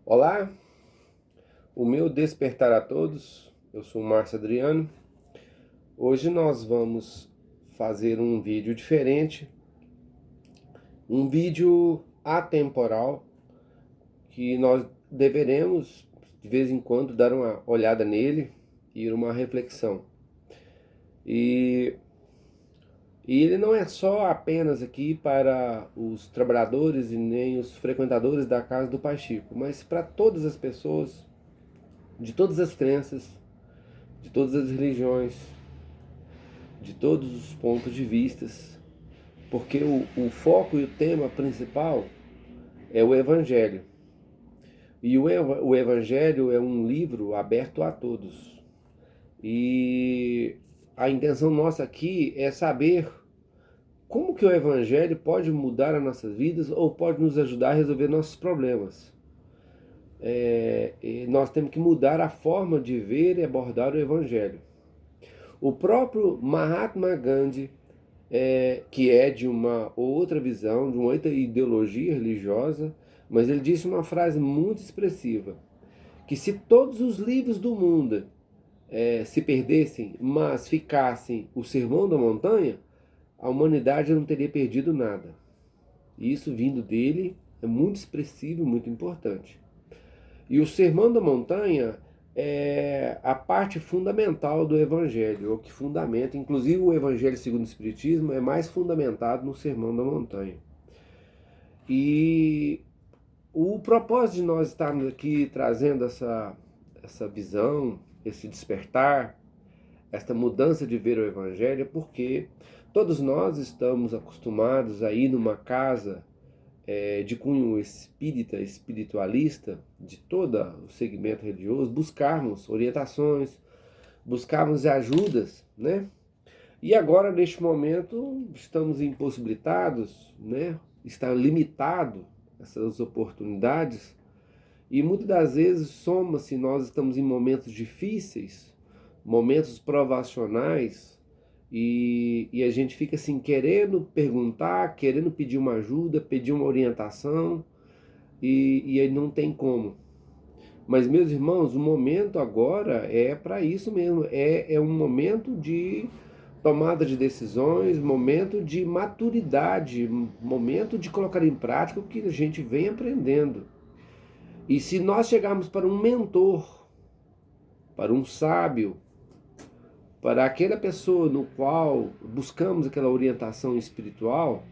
Olá, o meu despertar a todos. Eu sou o Márcio Adriano. Hoje nós vamos fazer um vídeo diferente, um vídeo atemporal que nós deveremos de vez em quando dar uma olhada nele e uma reflexão. E, e ele não é só apenas aqui para os trabalhadores e nem os frequentadores da casa do Pai Chico, mas para todas as pessoas de todas as crenças, de todas as religiões, de todos os pontos de vistas, porque o foco e o tema principal é o Evangelho. E o Evangelho é um livro aberto a todos. E a intenção nossa aqui é saber como que o Evangelho pode mudar as nossas vidas ou pode nos ajudar a resolver nossos problemas. E nós temos que mudar a forma de ver e abordar o Evangelho. O próprio Mahatma Gandhi, que é de uma outra visão, de uma outra ideologia religiosa, mas ele disse uma frase muito expressiva, que se todos os livros do mundo se perdessem, mas ficassem o Sermão da Montanha, a humanidade não teria perdido nada. E isso vindo dele é muito expressivo e muito importante. E o Sermão da Montanha é a parte fundamental do Evangelho, o que fundamenta, inclusive o Evangelho segundo o Espiritismo é mais fundamentado no Sermão da Montanha. E o propósito de nós estarmos aqui trazendo essa visão, esse despertar, esta mudança de ver o Evangelho, é porque todos nós estamos acostumados a ir numa casa de cunho espírita, espiritualista, de todo o segmento religioso, buscarmos orientações, buscarmos ajudas, né? E agora, neste momento, estamos impossibilitados, né? Está limitado essas oportunidades e muitas das vezes somos, se nós estamos em momentos difíceis, momentos provacionais, e a gente fica assim querendo perguntar, querendo pedir uma ajuda, pedir uma orientação, e aí não tem como. Mas, meus irmãos, o momento agora é para isso mesmo, é um momento de tomada de decisões, momento de maturidade, momento de colocar em prática o que a gente vem aprendendo. E se nós chegarmos para um mentor, para um sábio, para aquela pessoa no qual buscamos aquela orientação espiritual,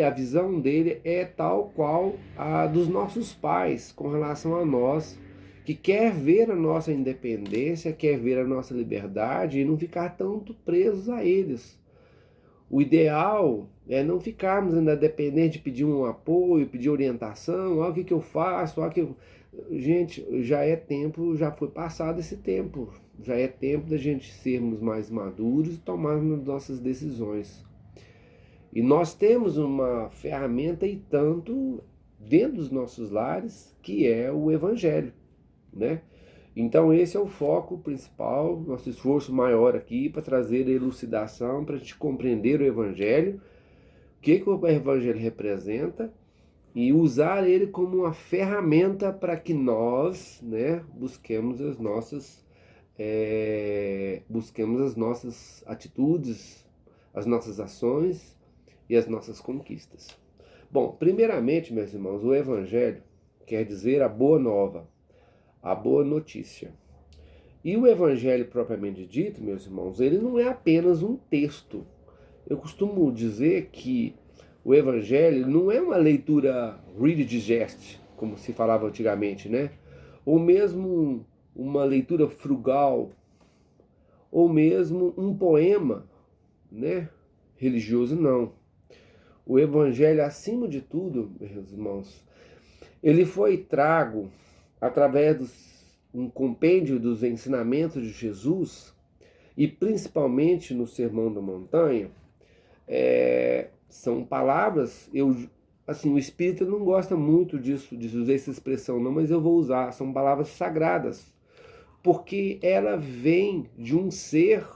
a visão dele é tal qual a dos nossos pais com relação a nós, que quer ver a nossa independência, quer ver a nossa liberdade e não ficar tanto presos a eles. O ideal é não ficarmos ainda dependentes de pedir um apoio, pedir orientação, o que eu faço, que eu... Gente, já é tempo, já foi passado esse tempo. Já é tempo da gente sermos mais maduros e tomarmos nossas decisões. E nós temos uma ferramenta e tanto dentro dos nossos lares, que é o Evangelho, né? Então esse é o foco principal, nosso esforço maior aqui para trazer a elucidação, para a gente compreender o Evangelho, o que o Evangelho representa e usar ele como uma ferramenta para que nós, né, busquemos as nossas atitudes, as nossas ações e as nossas conquistas. Bom, primeiramente, meus irmãos, o Evangelho quer dizer a boa nova, a boa notícia. E o Evangelho propriamente dito, meus irmãos, ele não é apenas um texto. Eu costumo dizer que o Evangelho não é uma leitura read digest, como se falava antigamente, né? Ou mesmo uma leitura frugal, ou mesmo um poema, né? Religioso, não. O Evangelho, acima de tudo, meus irmãos, ele foi trago através um compêndio dos ensinamentos de Jesus, e principalmente no Sermão da Montanha, são palavras, assim, o espírita não gosta muito disso, de usar essa expressão não, mas eu vou usar, são palavras sagradas, porque ela vem de um ser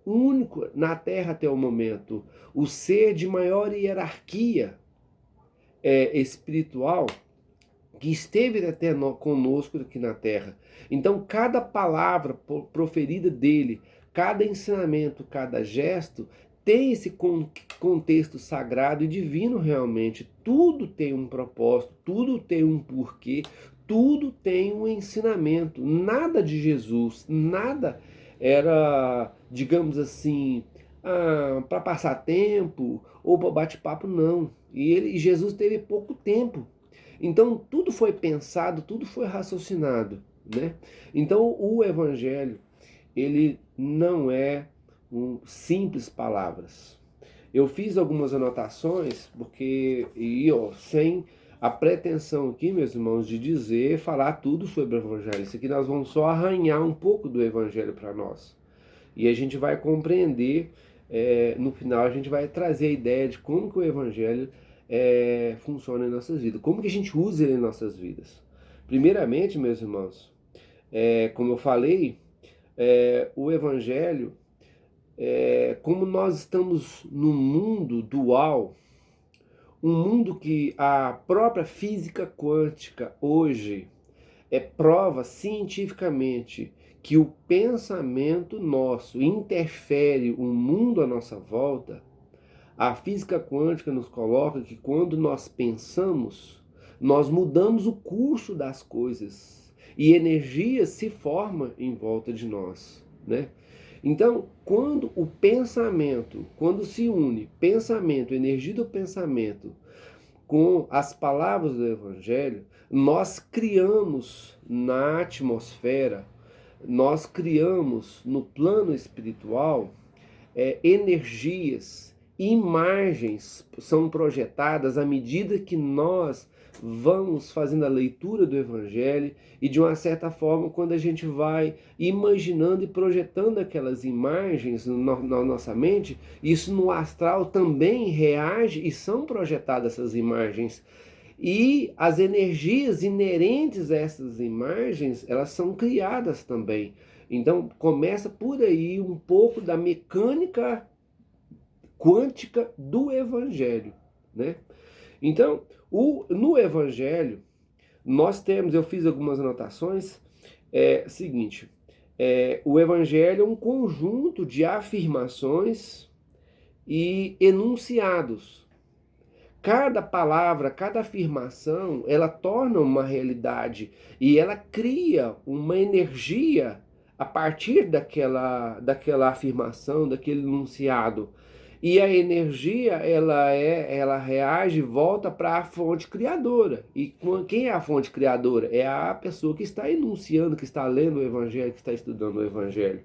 único na Terra até o momento, o ser de maior hierarquia espiritual, que esteve até conosco aqui na terra. Então, cada palavra proferida dele, cada ensinamento, cada gesto, tem esse contexto sagrado e divino realmente. Tudo tem um propósito, tudo tem um porquê, tudo tem um ensinamento. Nada de Jesus, nada era, digamos assim, para passar tempo ou para bate-papo, não. E Jesus teve pouco tempo. Então tudo foi pensado, tudo foi raciocinado, né? Então o evangelho, ele não é simples palavras. Eu fiz algumas anotações porque sem a pretensão aqui, meus irmãos, de falar tudo sobre o evangelho. Isso aqui nós vamos só arranhar um pouco do evangelho para nós. E a gente vai compreender, no final a gente vai trazer a ideia de como que o evangelho funciona em nossas vidas, como que a gente usa ele em nossas vidas. Primeiramente, meus irmãos, como eu falei, o evangelho, como nós estamos num mundo dual, um mundo que a própria física quântica hoje prova cientificamente que o pensamento nosso interfere o mundo à nossa volta. A física quântica nos coloca que quando nós pensamos, nós mudamos o curso das coisas e energia se forma em volta de nós, né? Então, quando o pensamento, quando se une pensamento, energia do pensamento, com as palavras do Evangelho, nós criamos na atmosfera, nós criamos no plano espiritual energias, imagens são projetadas à medida que nós vamos fazendo a leitura do Evangelho e, de uma certa forma, quando a gente vai imaginando e projetando aquelas imagens na nossa mente, isso no astral também reage e são projetadas essas imagens. E as energias inerentes a essas imagens, elas são criadas também. Então começa por aí um pouco da mecânica quântica do Evangelho, né? Então, no Evangelho, nós temos, eu fiz algumas anotações, seguinte, o Evangelho é um conjunto de afirmações e enunciados. Cada palavra, cada afirmação, ela torna uma realidade e ela cria uma energia a partir daquela afirmação, daquele enunciado. E a energia, ela reage e volta para a fonte criadora. E quem é a fonte criadora? É a pessoa que está enunciando, que está lendo o Evangelho, que está estudando o Evangelho.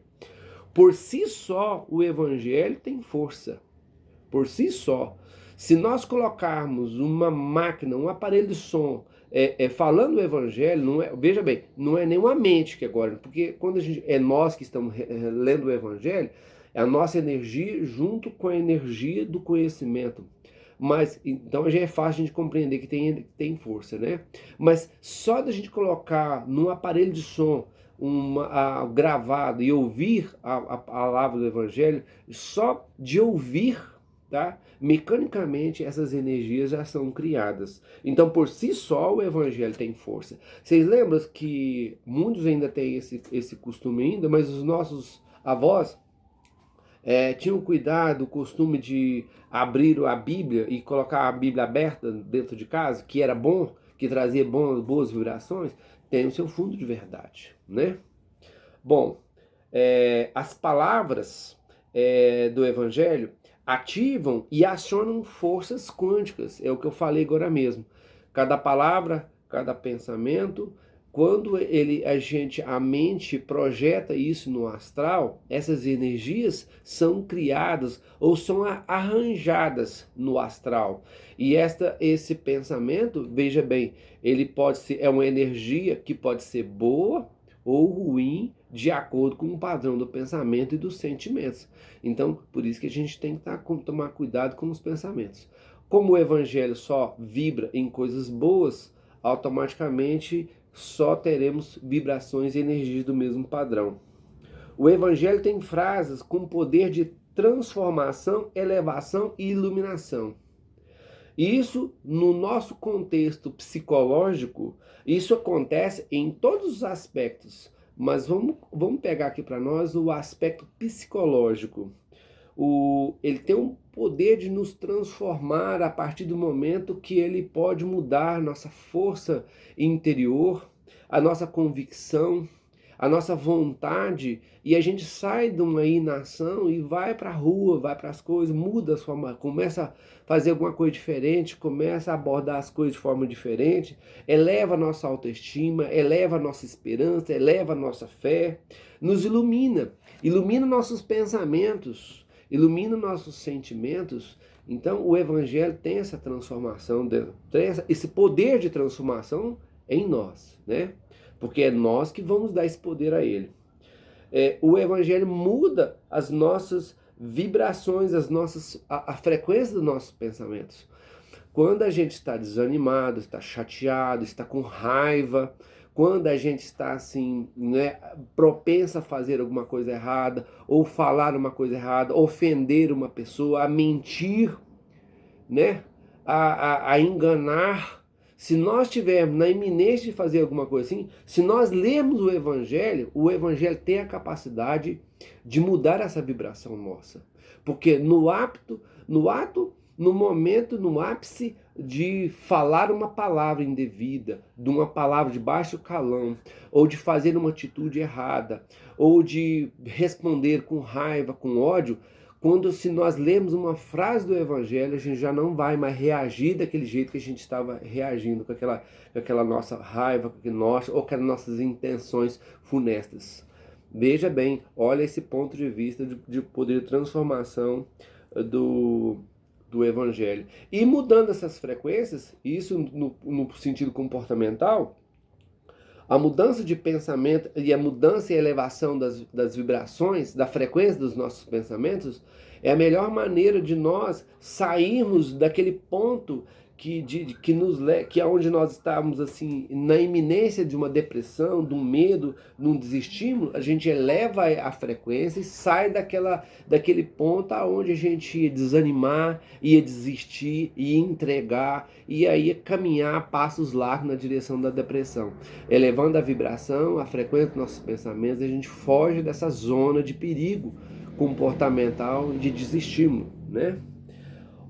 Por si só, o Evangelho tem força. Por si só. Se nós colocarmos uma máquina, um aparelho de som, falando o Evangelho, não é, veja bem, não é nenhuma mente que agora, porque quando nós que estamos lendo o Evangelho, é a nossa energia junto com a energia do conhecimento. Mas então já é fácil de compreender que tem força, né? Mas só da gente colocar num aparelho de som gravado e ouvir a palavra do Evangelho, só de ouvir, tá? Mecanicamente essas energias já são criadas. Então, por si só, o Evangelho tem força. Vocês lembram que muitos ainda têm esse costume ainda, mas os nossos avós tinham cuidado, o costume de abrir a Bíblia e colocar a Bíblia aberta dentro de casa, que era bom, que trazia boas vibrações, tem o seu fundo de verdade, né? Bom, as palavras do Evangelho ativam e acionam forças quânticas, é o que eu falei agora mesmo. Cada palavra, cada pensamento, quando a mente projeta isso no astral, essas energias são criadas ou são arranjadas no astral. E esse pensamento, veja bem, ele pode ser, uma energia que pode ser boa ou ruim, de acordo com o padrão do pensamento e dos sentimentos. Então, por isso que a gente tem que tomar cuidado com os pensamentos. Como o Evangelho só vibra em coisas boas, automaticamente só teremos vibrações e energias do mesmo padrão. O Evangelho tem frases com poder de transformação, elevação e iluminação. Isso, no nosso contexto psicológico, isso acontece em todos os aspectos, mas vamos pegar aqui para nós o aspecto psicológico. Ele tem um poder de nos transformar a partir do momento que ele pode mudar nossa força interior, a nossa convicção, a nossa vontade, e a gente sai de uma inação e vai para a rua, vai para as coisas, muda a sua, começa a fazer alguma coisa diferente, começa a abordar as coisas de forma diferente, eleva a nossa autoestima, eleva a nossa esperança, eleva a nossa fé, nos ilumina, ilumina nossos pensamentos, ilumina nossos sentimentos. Então o Evangelho tem essa transformação, tem esse poder de transformação em nós, né? Porque é nós que vamos dar esse poder a ele. O Evangelho muda as nossas vibrações, a frequência dos nossos pensamentos. Quando a gente está desanimado, está chateado, está com raiva, quando a gente está assim, né, propensa a fazer alguma coisa errada, ou falar uma coisa errada, ofender uma pessoa, a mentir, né, a enganar, se nós estivermos na iminência de fazer alguma coisa assim, se nós lermos o Evangelho tem a capacidade de mudar essa vibração nossa. Porque no ato, no momento, no ápice de falar uma palavra indevida, de uma palavra de baixo calão, ou de fazer uma atitude errada, ou de responder com raiva, com ódio, se nós lemos uma frase do Evangelho, a gente já não vai mais reagir daquele jeito que a gente estava reagindo, com aquela nossa raiva, ou com as nossas intenções funestas. Veja bem, olha esse ponto de vista de poder de transformação do Evangelho. E mudando essas frequências, isso no sentido comportamental, a mudança de pensamento e a mudança e elevação das vibrações, da frequência dos nossos pensamentos, é a melhor maneira de nós sairmos daquele ponto que é onde nós estávamos assim, na iminência de uma depressão, de um medo, de um desestímulo. A gente eleva a frequência e sai daquele ponto aonde a gente ia desanimar, ia desistir, ia entregar, e aí ia caminhar passos largos na direção da depressão. Elevando a vibração, a frequência dos nossos pensamentos, a gente foge dessa zona de perigo comportamental de desestímulo, né?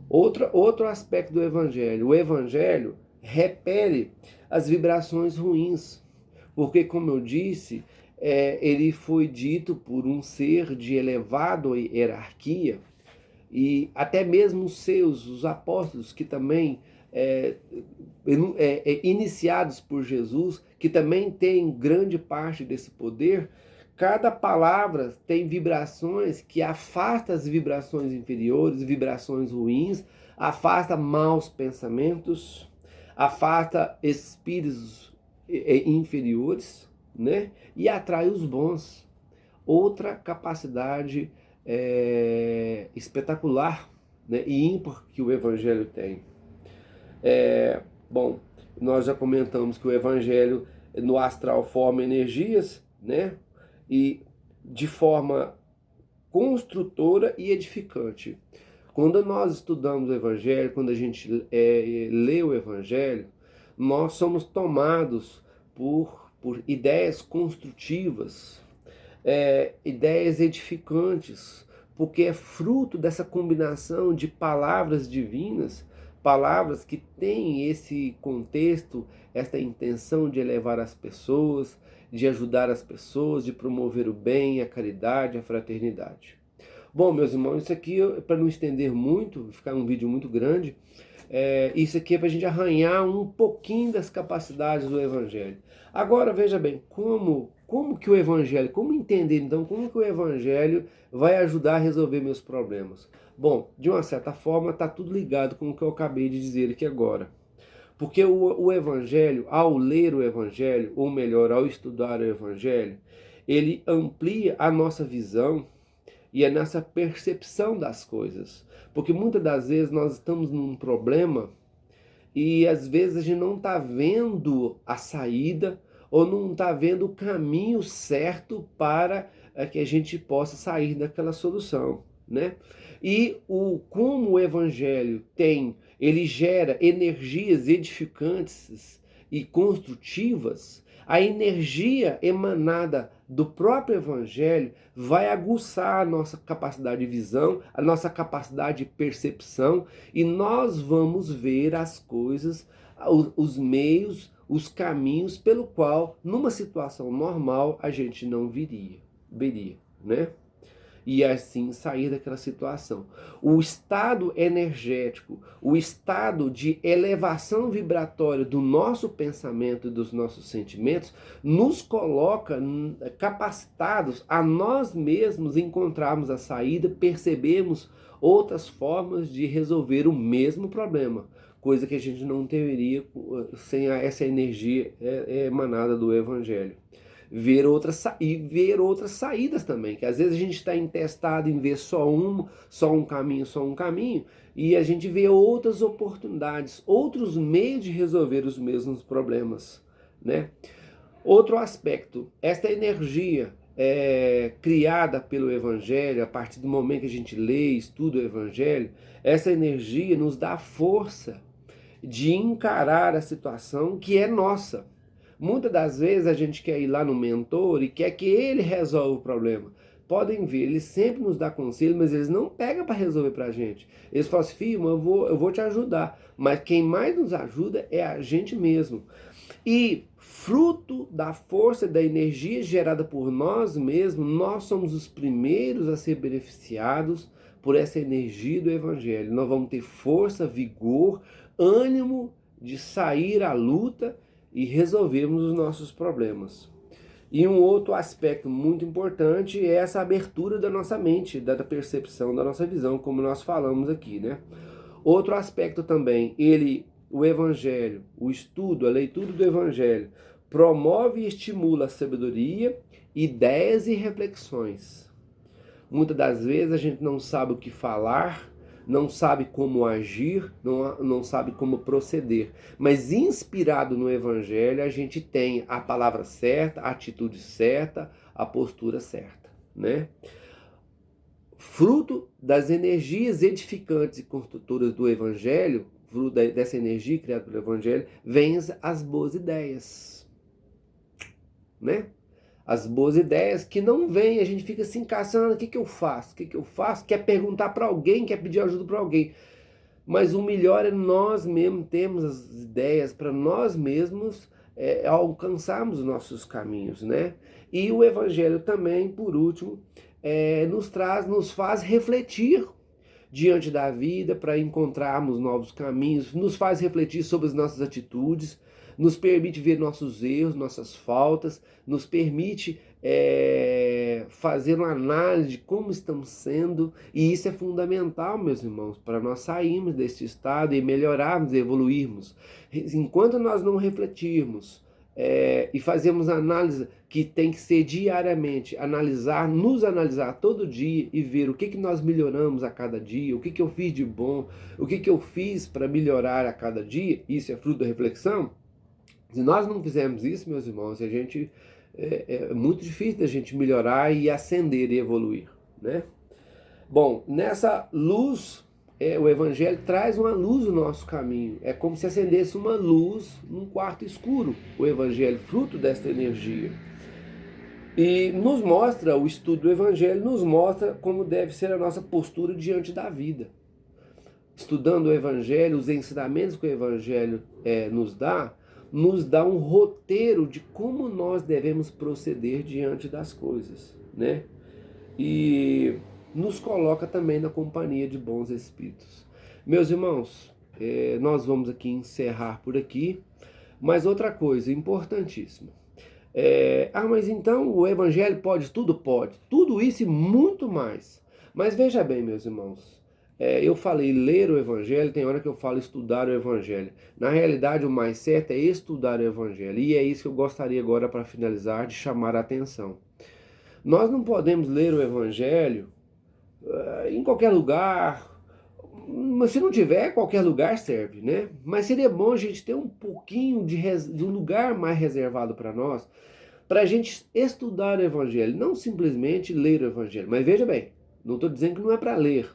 Outro aspecto do Evangelho. O Evangelho repele as vibrações ruins, porque, como eu disse, ele foi dito por um ser de elevada hierarquia, e até mesmo os apóstolos, que também iniciados por Jesus, que também têm grande parte desse poder. Cada palavra tem vibrações que afastam as vibrações inferiores, vibrações ruins, afasta maus pensamentos, afasta espíritos inferiores, né? E atrai os bons. Outra capacidade espetacular, né? E ímpar que o Evangelho tem. Bom, nós já comentamos que o Evangelho no astral forma energias, né? E de forma construtora e edificante. Quando nós estudamos o Evangelho, quando a gente lê o Evangelho, nós somos tomados por ideias construtivas, ideias edificantes, porque é fruto dessa combinação de palavras divinas, palavras que têm esse contexto, essa intenção de elevar as pessoas, de ajudar as pessoas, de promover o bem, a caridade, a fraternidade. Bom, meus irmãos, isso aqui, para não estender muito, ficar um vídeo muito grande, isso aqui é para a gente arranhar um pouquinho das capacidades do Evangelho. Agora, veja bem, como que o Evangelho, como entender então, como que o Evangelho vai ajudar a resolver meus problemas? Bom, de uma certa forma, está tudo ligado com o que eu acabei de dizer aqui agora. Porque o Evangelho, ao ler o Evangelho, ou melhor, ao estudar o Evangelho, ele amplia a nossa visão e a nossa percepção das coisas. Porque muitas das vezes nós estamos num problema e às vezes a gente não está vendo a saída ou não está vendo o caminho certo para que a gente possa sair daquela solução, né? E como o Evangelho tem ele gera energias edificantes e construtivas, a energia emanada do próprio Evangelho vai aguçar a nossa capacidade de visão, a nossa capacidade de percepção, e nós vamos ver as coisas, os meios, os caminhos pelo qual, numa situação normal, a gente não veria, né? E assim sair daquela situação. O estado energético, o estado de elevação vibratória do nosso pensamento e dos nossos sentimentos nos coloca capacitados a nós mesmos encontrarmos a saída, percebemos outras formas de resolver o mesmo problema, coisa que a gente não teria sem essa energia emanada do Evangelho. Ver outras saídas também, que às vezes a gente está entestado em ver só um caminho, e a gente vê outras oportunidades, outros meios de resolver os mesmos problemas, né? Outro aspecto, esta energia criada pelo Evangelho, a partir do momento que a gente lê e estuda o Evangelho, essa energia nos dá força de encarar a situação que é nossa. Muitas das vezes a gente quer ir lá no mentor e quer que ele resolva o problema. Podem ver, ele sempre nos dá conselho, mas eles não pegam para resolver para a gente. Eles falam assim, filho, eu vou te ajudar. Mas quem mais nos ajuda é a gente mesmo. E fruto da força, da energia gerada por nós mesmos, nós somos os primeiros a ser beneficiados por essa energia do Evangelho. Nós vamos ter força, vigor, ânimo de sair à luta e resolvermos os nossos problemas. E um outro aspecto muito importante é essa abertura da nossa mente, da percepção, da nossa visão, como nós falamos aqui, né? Outro aspecto também, o Evangelho, o estudo, a leitura do Evangelho, promove e estimula a sabedoria, ideias e reflexões. Muitas das vezes a gente não sabe o que falar, não sabe como agir, não sabe como proceder. Mas inspirado no Evangelho, a gente tem a palavra certa, a atitude certa, a postura certa, né? Fruto das energias edificantes e construtoras do Evangelho, fruto dessa energia criada pelo Evangelho, vêm as boas ideias, né? As boas ideias que não vêm, a gente fica se encaçando, o que eu faço? Quer perguntar para alguém, quer pedir ajuda para alguém. Mas o melhor é nós mesmos termos as ideias para nós mesmos alcançarmos os nossos caminhos, né? E o Evangelho também, por último, nos faz refletir diante da vida para encontrarmos novos caminhos, nos faz refletir sobre as nossas atitudes, nos permite ver nossos erros, nossas faltas, nos permite fazer uma análise de como estamos sendo, e isso é fundamental, meus irmãos, para nós sairmos desse estado e melhorarmos, evoluirmos. Enquanto nós não refletirmos e fazemos análise que tem que ser diariamente, nos analisar todo dia e ver o que nós melhoramos a cada dia, o que eu fiz de bom, o que eu fiz para melhorar a cada dia, isso é fruto da reflexão. Se nós não fizermos isso, meus irmãos, é muito difícil da gente melhorar e ascender e evoluir, né? Bom, nessa luz, o Evangelho traz uma luz no nosso caminho. É como se acendesse uma luz num quarto escuro. O Evangelho, fruto desta energia. E nos mostra, o estudo do Evangelho nos mostra como deve ser a nossa postura diante da vida. Estudando o Evangelho, os ensinamentos que o Evangelho nos dá um roteiro de como nós devemos proceder diante das coisas, né? E nos coloca também na companhia de bons espíritos. Meus irmãos, nós vamos aqui encerrar por aqui, mas outra coisa importantíssima. Mas então o Evangelho pode? Tudo pode. Tudo isso e muito mais. Mas veja bem, meus irmãos, eu falei ler o Evangelho, tem hora que eu falo estudar o Evangelho. Na realidade, o mais certo é estudar o Evangelho. E é isso que eu gostaria agora, para finalizar, de chamar a atenção. Nós não podemos ler o Evangelho em qualquer lugar. Mas se não tiver, qualquer lugar serve, né? Mas seria bom a gente ter um pouquinho de um lugar mais reservado para nós, para a gente estudar o Evangelho, não simplesmente ler o Evangelho. Mas veja bem, não estou dizendo que não é para ler.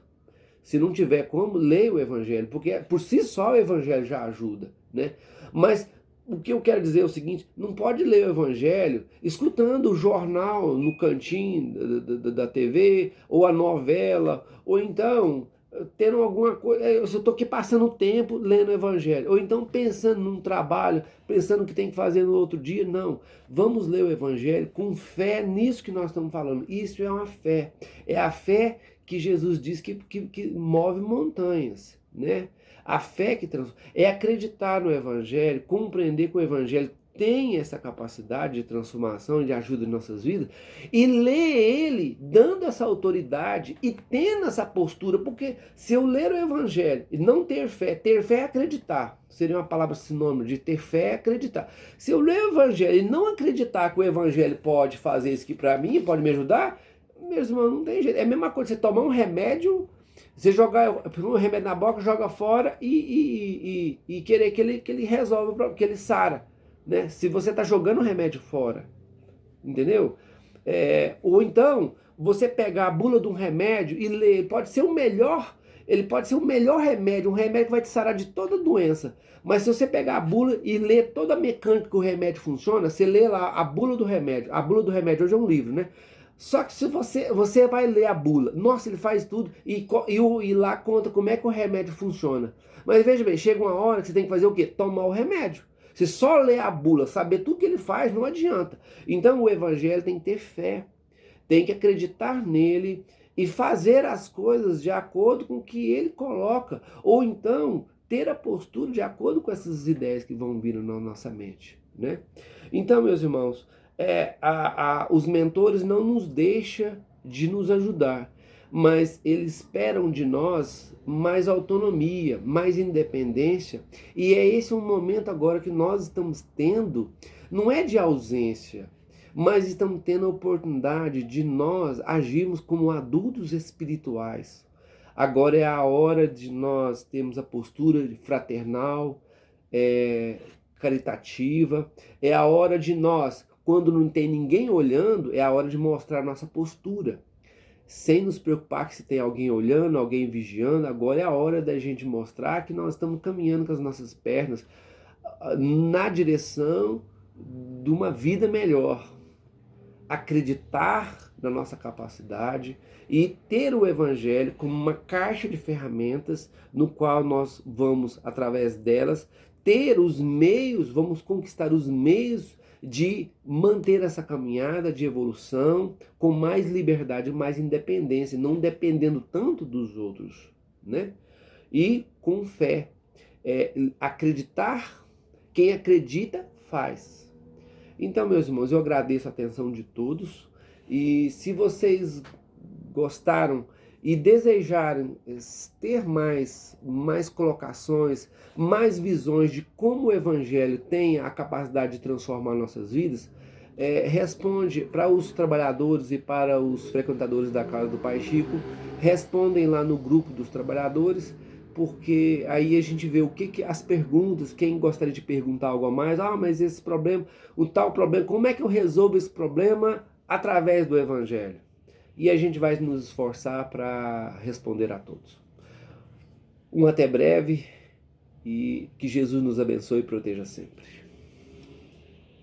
Se não tiver como, leia o Evangelho, porque por si só o Evangelho já ajuda, né? Mas o que eu quero dizer é o seguinte: não pode ler o Evangelho escutando o jornal no cantinho da TV, ou a novela, ou então tendo alguma coisa. Eu estou aqui passando o tempo lendo o Evangelho, ou então pensando num trabalho, pensando o que tem que fazer no outro dia. Não. Vamos ler o Evangelho com fé nisso que nós estamos falando. Isso é uma fé. É a fé que Jesus diz que move montanhas, né? A fé que transforma é acreditar no Evangelho, compreender que o Evangelho tem essa capacidade de transformação e de ajuda em nossas vidas, e ler ele dando essa autoridade e tendo essa postura, porque se eu ler o Evangelho e não ter fé é acreditar, seria uma palavra sinônimo de ter fé é acreditar. Se eu ler o Evangelho e não acreditar que o Evangelho pode fazer isso aqui para mim, pode me ajudar, meus irmãos, não tem jeito. É a mesma coisa você tomar um remédio, você jogar um remédio na boca, joga fora e querer que ele resolva, que ele sara, né? Se você está jogando o remédio fora, entendeu? Ou então, você pegar a bula de um remédio e ler, pode ser o melhor, ele pode ser o melhor remédio, um remédio que vai te sarar de toda doença. Mas se você pegar a bula e ler toda a mecânica que o remédio funciona, você lê lá a bula do remédio. A bula do remédio hoje é um livro, né? Só que se você vai ler a bula, nossa, ele faz tudo e lá conta como é que o remédio funciona. Mas veja bem, chega uma hora que você tem que fazer o quê? Tomar o remédio. Se só ler a bula, saber tudo que ele faz, não adianta. Então o evangelho tem que ter fé, tem que acreditar nele e fazer as coisas de acordo com o que ele coloca. Ou então ter a postura de acordo com essas ideias que vão vir na nossa mente, né? Então, meus irmãos, os mentores não nos deixam de nos ajudar, mas eles esperam de nós mais autonomia, mais independência, e é esse um momento agora que nós estamos tendo, não é de ausência, mas estamos tendo a oportunidade de nós agirmos como adultos espirituais. Agora é a hora de nós termos a postura fraternal, caritativa, é a hora de nós, quando não tem ninguém olhando, é a hora de mostrar nossa postura, sem nos preocupar que se tem alguém olhando, alguém vigiando. Agora é a hora da gente mostrar que nós estamos caminhando com as nossas pernas na direção de uma vida melhor. Acreditar na nossa capacidade e ter o Evangelho como uma caixa de ferramentas no qual nós vamos, através delas, ter os meios, vamos conquistar os meios de manter essa caminhada de evolução com mais liberdade, mais independência, não dependendo tanto dos outros, né? E com fé. Acreditar, quem acredita faz. Então, meus irmãos, eu agradeço a atenção de todos, e se vocês gostaram e desejarem ter mais colocações, mais visões de como o Evangelho tem a capacidade de transformar nossas vidas, responde para os trabalhadores e para os frequentadores da casa do Pai Chico, respondem lá no grupo dos trabalhadores, porque aí a gente vê o que as perguntas, quem gostaria de perguntar algo a mais, mas esse problema, o tal problema, como é que eu resolvo esse problema através do Evangelho? E a gente vai nos esforçar para responder a todos. Até breve, e que Jesus nos abençoe e proteja sempre.